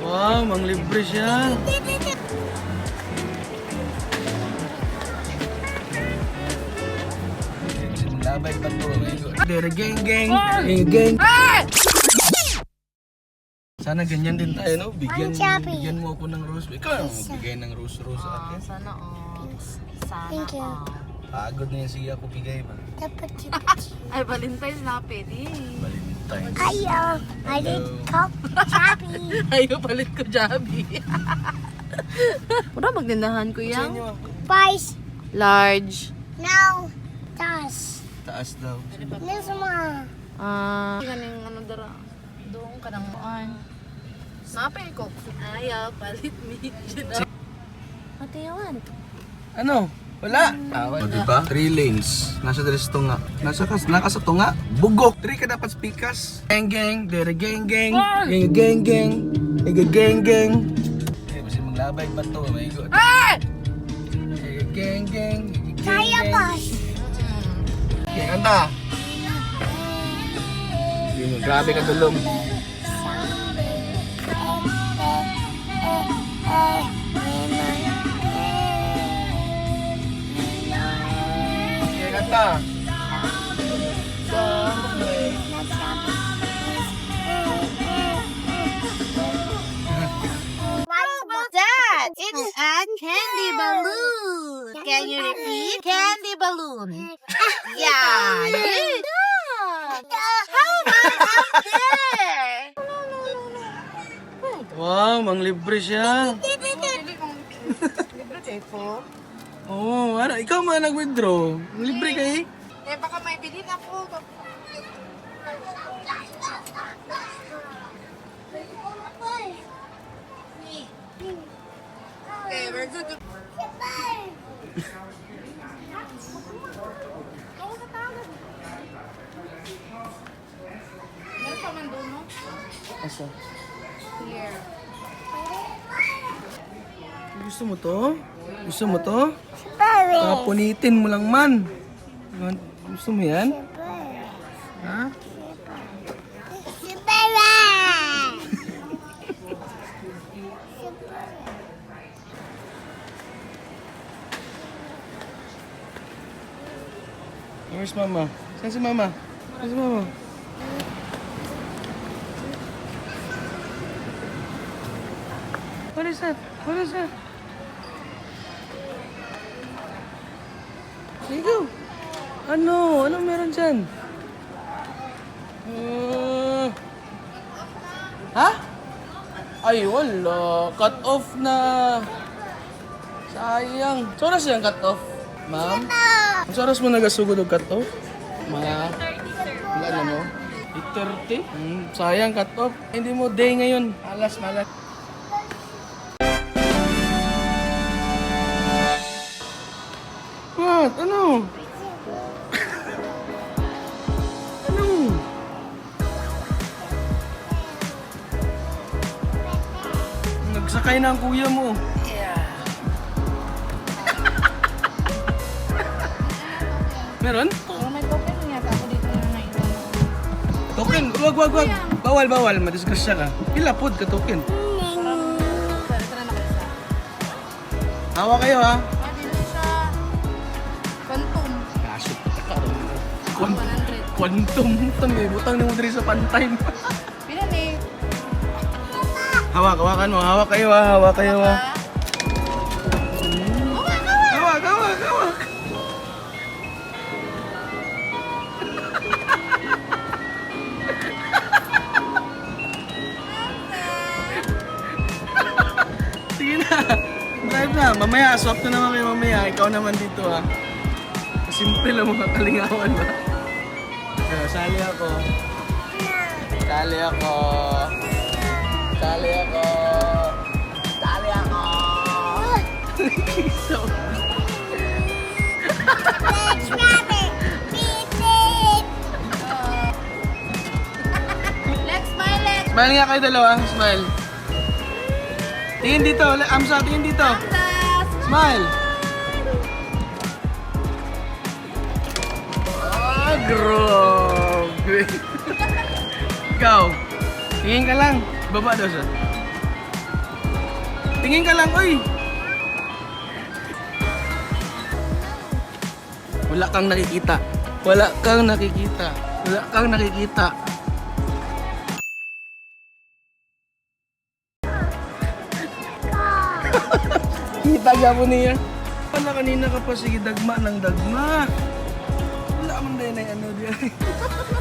Wow, manglibre siya. Labay pa to. Dere geng geng. Geng. Sana ganyan din tayo, no? Bigyan mo ako ng rose. Ikaw, bigay ng rose sa akin. Sana Sana Thank you. Pagod na yan siya ako bigay ba? Ay, Valentine's lapit eh. Valentine's. Ayaw. I did cup choppy. Ayaw palit ko, Jabi. Pura magnindahan ko Sa yan. inyo, Price. Large. Now. Das. taas daw. This one. Kaning ano dara. Doon ka nang muan. Napay ko. Ayaw, palit me. Ate yawan. Ano? Wala. O diba? 3 lanes. Nasa deres tunga. Nasa tunga. Bugok. 3 ka dapat speakers. Geng geng. Dere geng geng. Geng geng geng. Geng geng. Eh, kasi maglabay ba to? Oh my God. Geng geng. Kaya boss. Geng kanta. Grabe ka dulong. Geng kanta. Dad, it's a candy balloon. Can you repeat? Candy balloon. Yeah, good. How about up there? Wow, manglibre siya. Libre kayo po. Oo, ano, ikaw man nag-withdraw. Libre kay. Eh, baka may bilhin na po. Okay, we're good. Meron pa man doon, no? Asa? Here. Gusto mo to? Gusto mo to? Berry. Kapunitin mo lang man. Gusto mo yan? Ha? Where's mama? Saan si mama? Saan si mama? What is that? What is that? Ikaw? Ano? Anong meron dyan? Ha? Ay, wala. Cut off na. Sayang. So, oras yan cut off, ma'am? Sa oras mo nagasugod og cut off? Mga... Wala na mo? 8:30? Sayang cut off. Hindi mo day ngayon. Malas. What? Ano? Ano? Nagsakay na ang kuya mo. Meron? Oh, may token niya. Ako dito na naiwan. Token? Wag. Bawal. Madisgrasya ka. Pila pod ka token. Tara na kayo sa. Hawa kayo ha. Dito sa Quantum. Kasot ka karon. 100. Quantum. Tami, butang ni mo diri sa pantime. Pila ni? Hawakan mo. Hawak kayo ha. Hawak. Sige na. Drive na. Mamaya, swap na naman kayo mamaya. Ikaw naman dito ha. Simple lang mga kalingawan ba? Sali ako. So, Let's smile it. smile nga kayo dalawa. Smile. Tingin dito. Amsa, tingin dito. Smile. Grabe. Ikaw. Tingin ka lang. Baba daw siya. Tingin ka lang, oy! Wala kang nakikita. Wala kang nakikita. Wala kang nakikita. Kita niya mo niya. Wala kanina ka pa sige dagma ng dagma. Wala man din ay ano diyan.